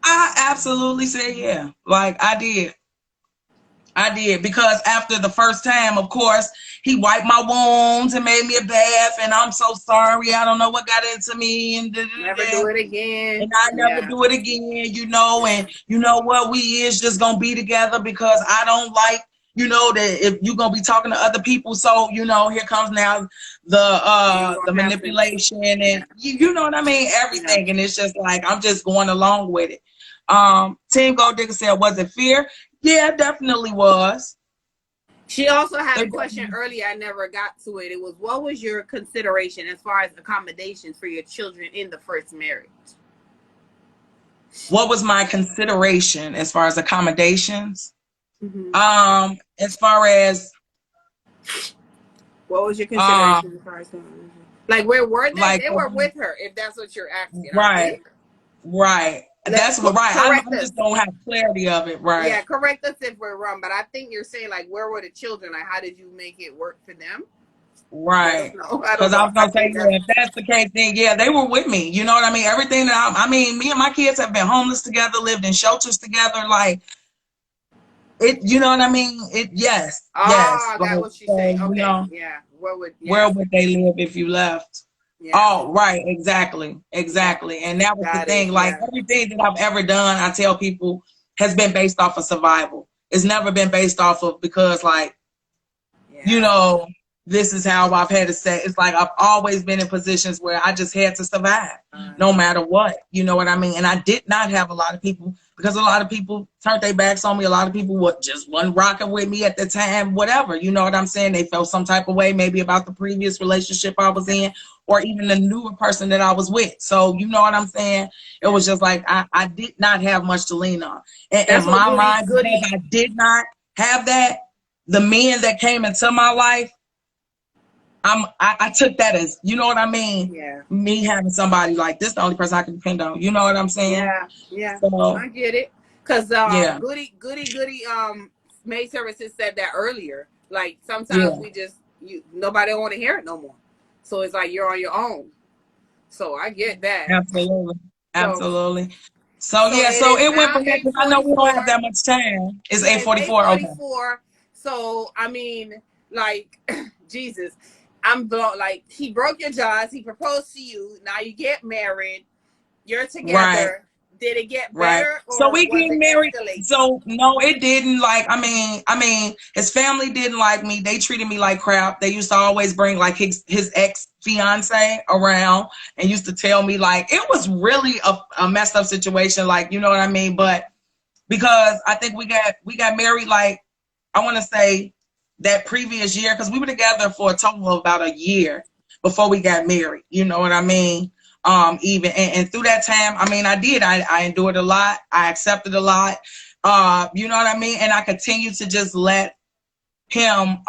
I absolutely said yeah. Like, I did. Because after the first time, of course, he wiped my wounds and made me a bath, and I'm so sorry. I don't know what got into me, and Never do it again. and I never do it again, you know. And you know what, we is just gonna be together because I don't like, you know, that if you're gonna be talking to other people. So, you know, here comes now the manipulation and you know what I mean, everything. And it's just like I'm just going along with it. Team Gold Digger said, was it fear? Yeah, definitely was. She also had a question earlier. I never got to it. It was, what was your consideration as far as accommodations for your children in the first marriage? What was my consideration as far as accommodations? Mm-hmm. As far as what was your consideration as far as like, where were they? Like, they were with her, if that's what you're asking. Right. That's what, right. I'm just don't have clarity of it, right? Yeah, correct us if we're wrong, but I think you're saying, like, where were the children? Like, how did you make it work for them? Right. Because I was gonna say, yeah, if that's the case, then yeah, they were with me. You know what I mean? Everything that I mean, me and my kids have been homeless together, lived in shelters together, like it. You know what I mean? Yes. I got what she's saying. Okay. You know, yeah. Where would they live if you left? Yeah. Oh, right, exactly. And that was the thing. Like, everything that I've ever done, I tell people, has been based off of survival. It's never been based off of because, like, you know, this is how I've had to say. It's like I've always been in positions where I just had to survive, no matter what. You know what I mean? And I did not have a lot of people, because a lot of people turned their backs on me. A lot of people wasn't rocking with me at the time, whatever. You know what I'm saying? They felt some type of way, maybe about the previous relationship I was in, or even the newer person that I was with. So, you know what I'm saying? It was just like I did not have much to lean on. And in my mind, because I did not have that, the men that came into my life, I took that as, you know what I mean? Yeah. Me having somebody like this, the only person I can depend on. You know what I'm saying? Yeah. So, I get it. Cause goody maid services said that earlier. Like, sometimes we just nobody want to hear it no more. So it's like you're on your own. So I get that. Absolutely. So it went from that, because I know we don't have that much time. It's 8:44. Okay. So I mean, like, Jesus, I'm blown. Like, he broke your jaws. He proposed to you. Now you get married. You're together. Right. Did it get better? Or so we get married. Escalate? So no, it didn't. Like, I mean, his family didn't like me. They treated me like crap. They used to always bring like his ex fiance around and used to tell me, like, it was really a messed up situation. Like, you know what I mean? But because I think we got married, like, I want to say that previous year, because we were together for a total of about a year before we got married. You know what I mean? Even and through that time, I mean, I endured a lot. I accepted a lot. You know what I mean? And I continued to just let him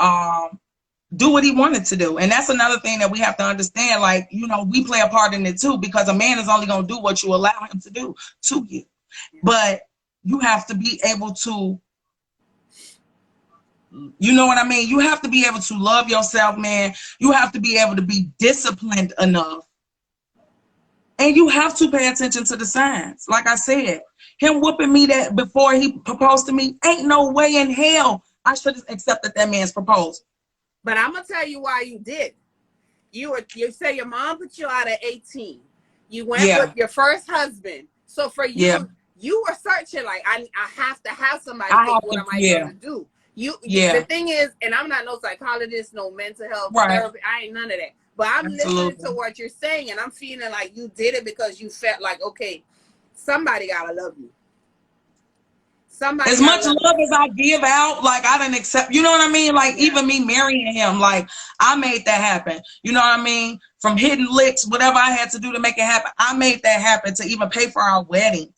do what he wanted to do. And that's another thing that we have to understand. Like, you know, we play a part in it too, because a man is only going to do what you allow him to do to you. But you have to be able to, you know what I mean? You have to be able to love yourself, man. You have to be able to be disciplined enough And you have to pay attention to the signs. Like I said, him whooping me that before he proposed to me, ain't no way in hell I should have accepted that man's proposal. But I'm gonna tell you why you did. You say your mom put you out at 18. You went with your first husband. So for you, you were searching like I have to have somebody. What am I going to do? The thing is, and I'm not no psychologist, no mental health therapy. I ain't none of that. But I'm listening to what you're saying, and I'm feeling like you did it because you felt like, okay, somebody gotta love you. Somebody as much love as I give out, like I didn't accept, you know what I mean? Like even me marrying him, like I made that happen. You know what I mean? From hitting licks, whatever I had to do to make it happen, I made that happen to even pay for our wedding.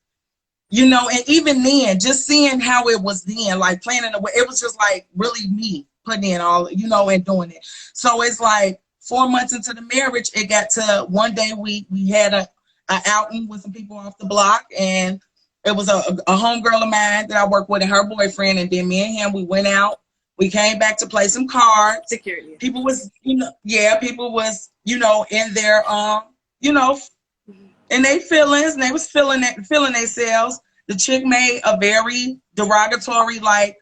You know, and even then, just seeing how it was then, like planning the wedding, it was just like really me putting in all, you know, and doing it. So it's like 4 months into the marriage, it got to one day we had a outing with some people off the block, and it was a homegirl of mine that I work with and her boyfriend, and then me and him, we went out. We came back to play some cards. Security. People was, people was, in their, in their feelings, and they was feeling themselves. The chick made a very derogatory,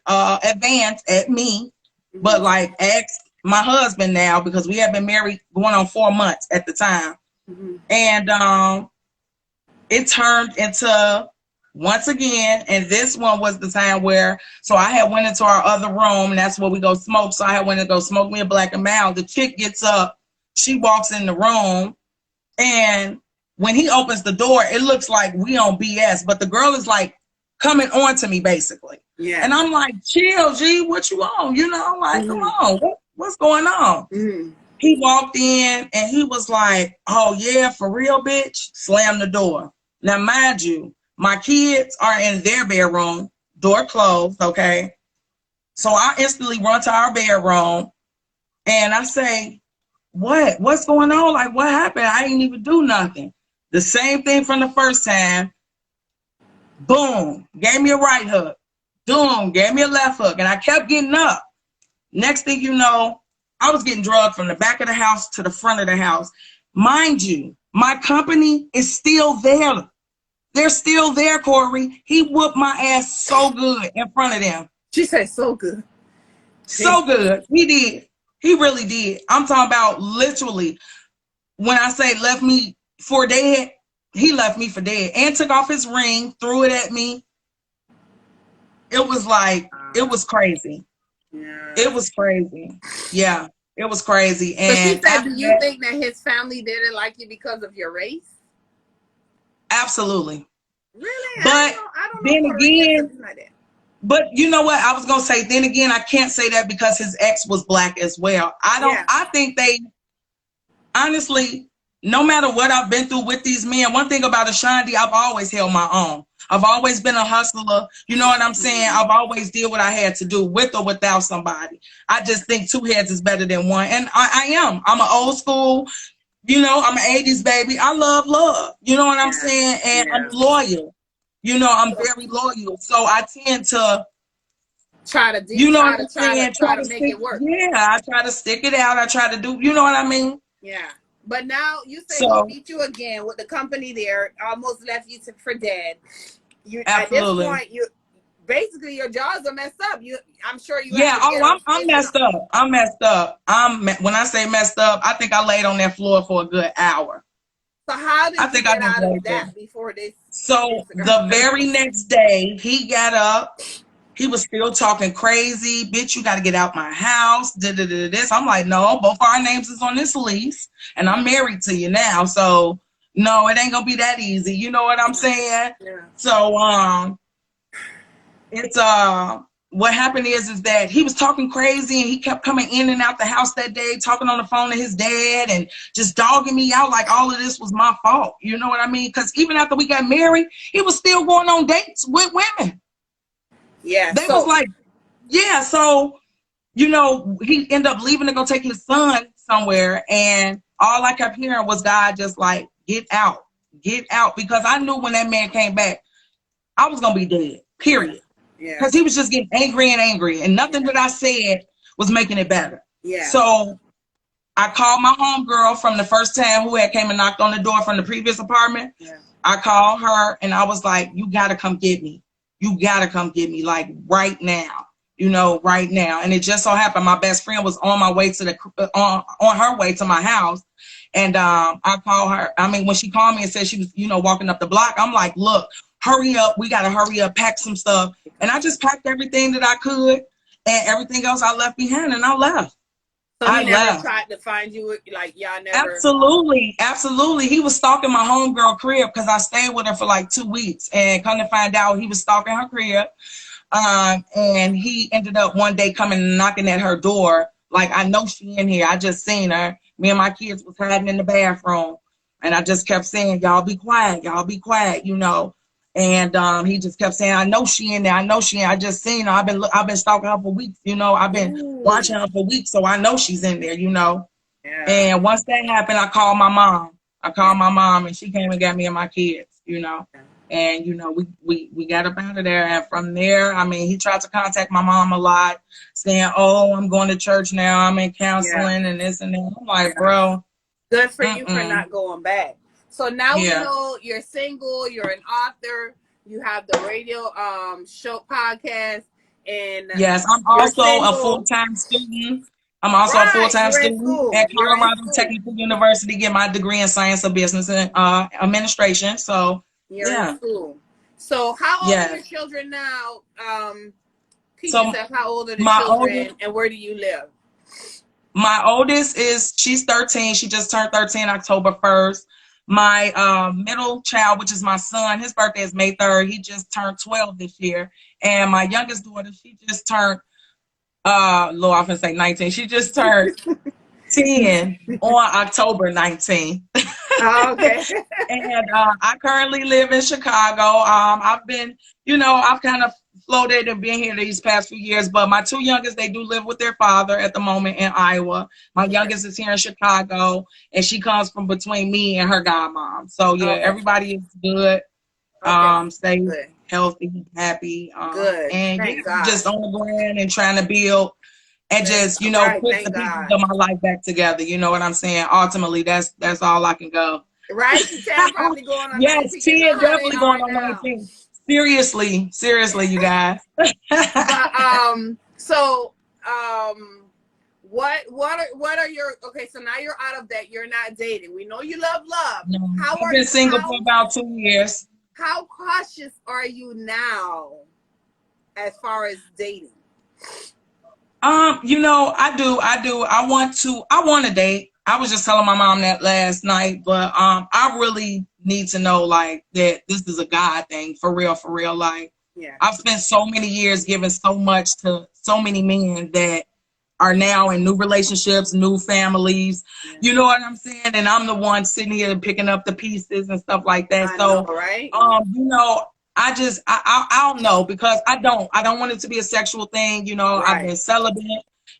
advance at me, but asked my husband now, because we have been married going on 4 months at the time. And it turned into, once again, and this one was the time where, so I had went into our other room, and that's where we go smoke. So I had went to go smoke me a Black and Mild. The chick gets up, she walks in the room, and when he opens the door, it looks like we on BS, but the girl is like coming on to me basically. Yeah. And I'm like, chill, G, what you on? Come on, what's going on? He walked in and he was like, oh yeah, for real, bitch, slammed the door. Now, mind you, my kids are in their bedroom, door closed, okay? So I instantly run to our bedroom and I say, what's going on? Like, what happened? I didn't even do nothing. The same thing from the first time. Boom, gave me a right hook. Boom, gave me a left hook. And I kept getting up. Next thing you know, I was getting drugged from the back of the house to the front of the house. Mind you, my company is still there. They're still there, Corey. He whooped my ass so good in front of them. She said so good. So good. He did. He really did. I'm talking about literally, when I say left me for dead, he left me for dead and took off his ring, threw it at me. It was like, it was crazy. Yeah. It was crazy. Yeah, it was crazy. And she said, do you think that his family didn't like you because of your race? Absolutely. Really? But I don't know then again, like that. But you know what? I was going to say, then again, I can't say that because his ex was Black as well. I think they, honestly, no matter what I've been through with these men, one thing about Ashondi, I've always held my own. I've always been a hustler. You know what I'm saying? I've always did what I had to do with or without somebody. I just think two heads is better than one. And I am. I'm an old school, I'm an 80s baby. I love. You know what I'm saying? And I'm loyal. I'm very loyal. So I tend to try to make it work. Yeah, I try to stick it out. I try to do, you know what I mean? Yeah. But now you say he beat you again with the company there, almost left you for dead. Absolutely. At this point, basically your jaws are messed up. I'm sure you. Yeah. I'm messed up. I'm messed up. When I say messed up, I think I laid on that floor for a good hour. So how did you get out of that before this? So the very next day, he got up. He was still talking crazy. Bitch, you got to get out my house. This. I'm like, no, both our names is on this lease, and I'm married to you now. So no, it ain't gonna be that easy. You know what I'm saying? Yeah. So it's what happened is that he was talking crazy, and he kept coming in and out the house that day, talking on the phone to his dad, and just dogging me out like all of this was my fault. You know what I mean? Because even after we got married, he was still going on dates with women. Yeah. They was like, yeah. So, he ended up leaving to go take his son somewhere. And all I kept hearing was God just like, get out, because I knew when that man came back, I was going to be dead, period. Yeah. Because he was just getting angry and nothing that I said was making it better. Yeah. So I called my homegirl from the first time who had came and knocked on the door from the previous apartment. Yeah. I called her and I was like, you got to come get me. You got to come get me, like right now, right now. And it just so happened my best friend was on my way to the on her way to my house. And I called her. I mean, when she called me and said she was, walking up the block, I'm like, look, hurry up. We got to hurry up, pack some stuff. And I just packed everything that I could, and everything else I left behind, and I left. So he never tried to find you, like y'all never? Absolutely. He was stalking my homegirl crib because I stayed with her for like 2 weeks, and come to find out he was stalking her crib. And he ended up one day coming and knocking at her door. Like, I know she in here. I just seen her. Me and my kids was hiding in the bathroom, and I just kept saying, y'all be quiet, And he just kept saying, I know she in there. I know she in. I just seen her. I've been stalking her for weeks. I've been watching her for weeks, so I know she's in there. Yeah. And once that happened, I called my mom. And she came and got me and my kids. And we got up out of there. And from there, I mean, he tried to contact my mom a lot, saying, "Oh, I'm going to church now. I'm in counseling and this and that." I'm like, bro, good for you for not going back. So now we know you're single, you're an author, you have the radio show podcast, and yes, I'm also a full-time student. I'm also a full-time student at Colorado Technical University, getting my degree in science of business and administration. So you're in school. So how old are your children now? Yourself, how old are the children, and where do you live? My oldest she's 13. She just turned 13 October 1st. My middle child, which is my son, his birthday is May 3rd. He just turned 12 this year. And my youngest daughter, she just turned, I often say 19. She just turned 10 on October 19th. Oh, okay. And I currently live in Chicago. I've been, I've kind of floated and been here these past few years, but my two youngest, they do live with their father at the moment in Iowa. My youngest is here in Chicago, and she comes from between me and her godmom. So everybody is good. Stay healthy, happy. Good. And just on the ground and trying to build and just, put the pieces of my life back together. You know what I'm saying? Ultimately, that's all I can go. Right? 10 probably going on 10 definitely going on 19. Seriously, you guys. But, what are your so now you're out of that, you're not dating. We know you love. No, I've been single for about 2 years. How cautious are you now as far as dating? I do. I want to date. I was just telling my mom that last night, but I really need to know like that this is a God thing for real. Like, I've spent so many years giving so much to so many men that are now in new relationships, new families. You know what I'm saying? And I'm the one sitting here picking up the pieces and stuff like that. I know, right? I don't know, because I don't want it to be a sexual thing. I've been celibate,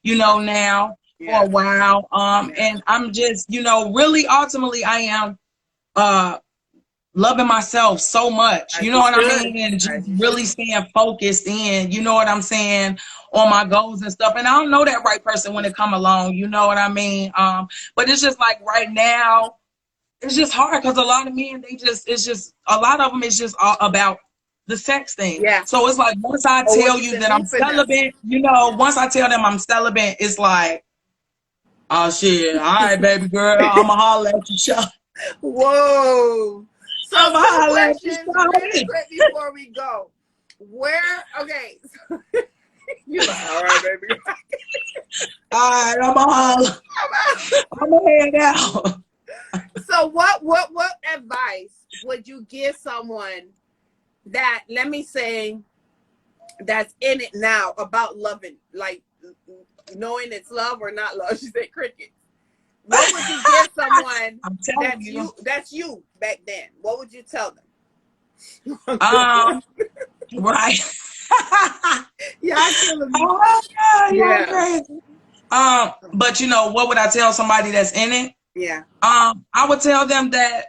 now for a while. And I'm just, really ultimately I am loving myself so much. You know what I mean? And just really staying focused in, you know what I'm saying, on my goals and stuff. And I don't know that right person when it come along, you know what I mean? But it's just like right now, it's just hard because a lot of men, a lot of them is just all about the sex thing. Yeah. So it's like, once I tell you that I'm celibate, once I tell them I'm celibate, it's like, oh shit, all right, baby girl, I'ma holler at you, shot. Whoa. So I'ma holler at you, really quick before we go. You're like, all right, baby. All right, I'ma holler. I'ma head out. So what advice would you give someone that, let me say, that's in it now about loving, like knowing it's love or not love? She said cricket. What would you give someone that's you back then? What would you tell them? Right. Yeah, I feel it. Oh God, you're crazy. But what would I tell somebody that's in it? Yeah. I would tell them that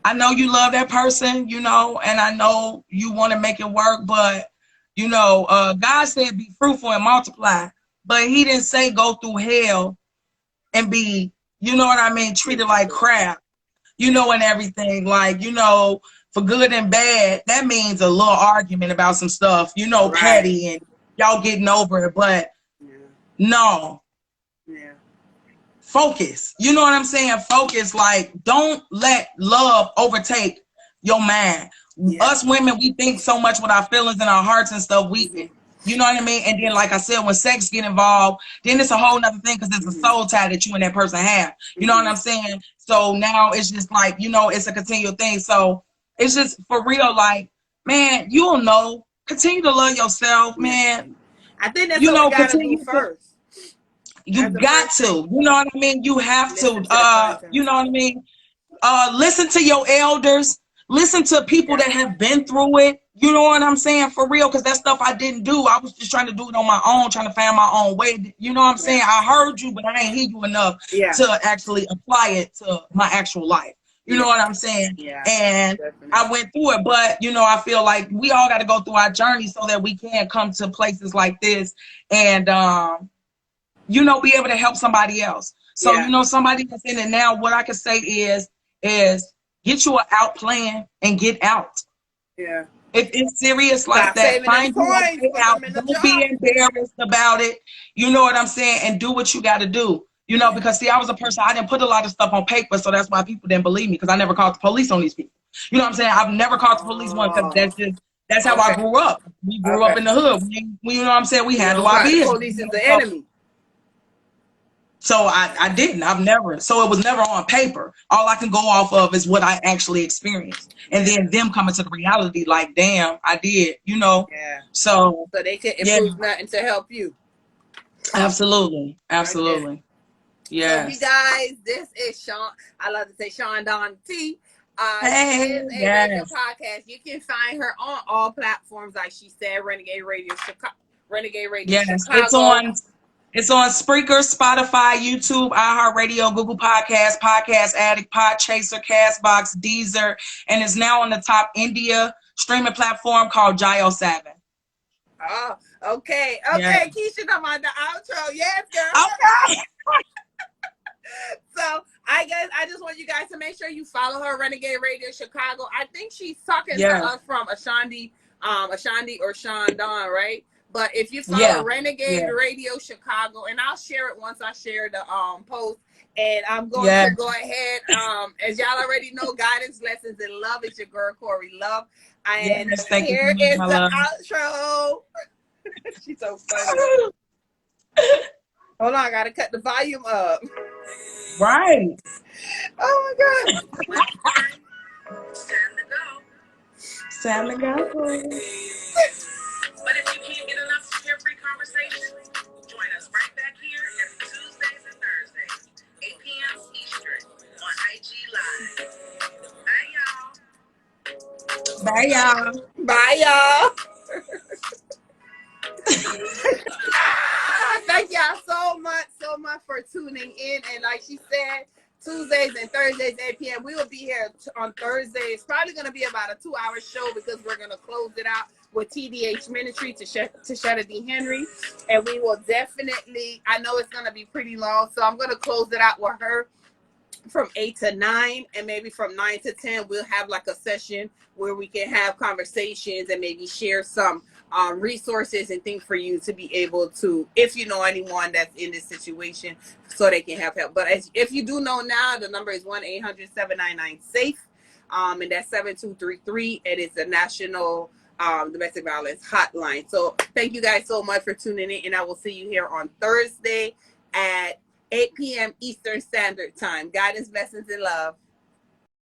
I know you love that person, and I know you want to make it work, but God said be fruitful and multiply, but he didn't say go through hell and be, you know what I mean, treated like crap, you know, and everything. Like, you know, for good and bad, that means a little argument about some stuff, you know, petty and y'all getting over it. But no. Yeah. Focus. You know what I'm saying? Focus. Like, don't let love overtake your mind. Yeah. Us women, we think so much with our feelings and our hearts and stuff. You know what I mean? And then, like I said, when sex get involved, then it's a whole nother thing because it's a soul tie that you and that person have. You know what I'm saying? So now it's just like, you know, it's a continual thing. So it's just for real, like, man, you'll know. Continue to love yourself, man. I think that's what we gotta do first. You got to. You know what I mean? You have to. You know what I mean? Listen to your elders. Listen to people that have been through it. You know what I'm saying? For real, because that stuff I didn't do. I was just trying to do it on my own, trying to find my own way. You know what I'm saying? I heard you, but I ain't hear you enough to actually apply it to my actual life. You know what I'm saying? Yeah. And definitely. I went through it, but, you know, I feel like we all got to go through our journey so that we can come to places like this and, you know, be able to help somebody else. So, you know, somebody that's in it now, what I can say is get you an out plan and get out. Yeah. If it's serious like that, find you a way out. Don't be embarrassed about it. You know what I'm saying? And do what you got to do. You know, because see, I was a person, I didn't put a lot of stuff on paper, so that's why people didn't believe me, because I never called the police on these people. You know what I'm saying? I've never called the police one, because that's how I grew up. We grew up in the hood. We, you know what I'm saying? We handle our business. The police is the enemy. So I didn't. I've never. So it was never on paper. All I can go off of is what I actually experienced. And then them coming to the reality like, damn, I did, you know? Yeah. So they can improve nothing to help you. Absolutely. Absolutely. Okay. Yeah. So you guys, this is I love to say Shondon T. Hey, she is a radio podcast. You can find her on all platforms, like she said, Renegade Radio Chicago. Chicago. It's on Spreaker, Spotify, YouTube, iHeartRadio, Google Podcasts, Podcast Addict, Podchaser, Castbox, Deezer, and is now on the top India streaming platform called Jio 7. Oh, okay. Okay, Keisha, come on the outro. Yes, girl. Okay. So I just want you guys to make sure you follow her, Renegade Radio Chicago. I think she's talking to us from Ashondi or Shondon, right? But if you follow Renegade Radio Chicago, and I'll share it once I share the post, and I'm going to go ahead. As y'all already know, Guidance Lessons in Love is your girl, Corey Love. And here is the outro. She's so funny. Hold on, I gotta cut the volume up. Right. Oh my God. Time to go. But if you can't get enough Carefree conversations, join us right back here every Tuesdays and Thursdays, 8 p.m. Eastern on IG Live. Bye, y'all. Bye, y'all. Bye, y'all. Thank y'all so much for tuning in. And like she said, Tuesdays and Thursdays, 8 p.m. We will be here on Thursday. It's probably going to be about a 2-hour show, because we're going to close it out with TDH Ministry to Shetta D. Henry. And we will definitely, I know it's going to be pretty long, so I'm going to close it out with her from 8 to 9, and maybe from 9 to 10 we'll have like a session where we can have conversations and maybe share some resources and things for you to be able to, if you know anyone that's in this situation, so they can have help. But if you do know now, the number is 1-800-799-SAFE, and that's 7233, and it's the National Domestic Violence Hotline. So thank you guys so much for tuning in, and I will see you here on Thursday at 8 p.m. Eastern Standard Time. Guidance, blessings, and love.